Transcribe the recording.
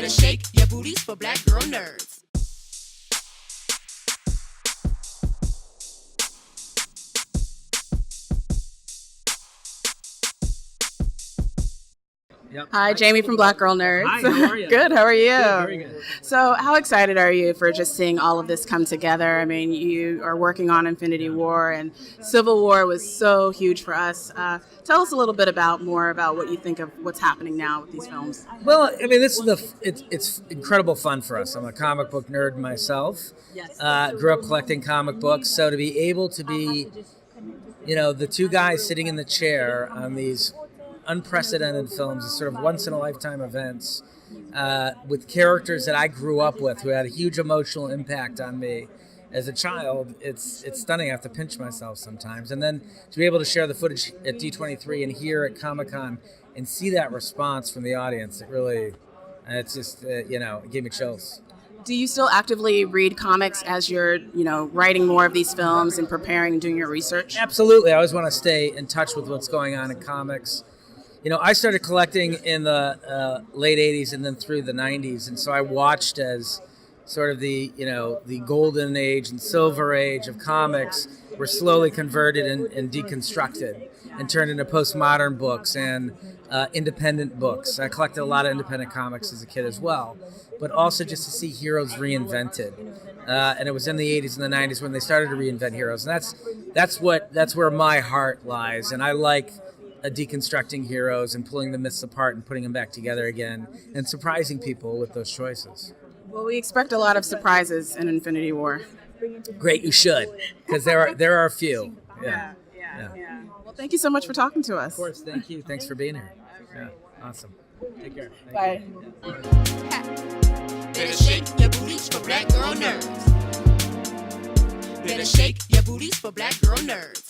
Better shake your booties for black girl nerds. Yep. Hi, Jamie from Black Girl Nerds. Hi, how are you? Good, how are you? Good, very good. So how excited are you for just seeing all of this come together? I mean, you are working on Infinity War, and Civil War was so huge for us. Tell us a little bit more about what you think of what's happening now with these films. Well, I mean, this is it's incredible fun for us. I'm a comic book nerd myself. Yes. Grew up collecting comic books, so to be able to be, the two guys sitting in the chair on these unprecedented films, is sort of once-in-a-lifetime events with characters that I grew up with who had a huge emotional impact on me as a child. It's stunning. I have to pinch myself sometimes. And then to be able to share the footage at D23 and here at Comicon and see that response from the audience, it's just, it gave me chills. Do you still actively read comics as you're, writing more of these films and preparing and doing your research? Absolutely. I always want to stay in touch with what's going on in comics. I started collecting in the late 80s and then through the 90s, and so I watched as sort of the golden age and silver age of comics were slowly converted and deconstructed and turned into postmodern books and independent books. I collected a lot of independent comics as a kid as well, but also just to see heroes reinvented. And it was in the 80s and the 90s when they started to reinvent heroes, and that's where my heart lies, and I like deconstructing heroes and pulling the myths apart and putting them back together again and surprising people with those choices. Well, we expect a lot of surprises in Infinity War. Great, you should, because there are a few. Yeah. Well, thank you so much for talking to us. Of course, thank you. Thanks for being here. Yeah, awesome. Take care. Bye. Better shake your booties for black girl nerds. Better shake your booties for black girl nerds.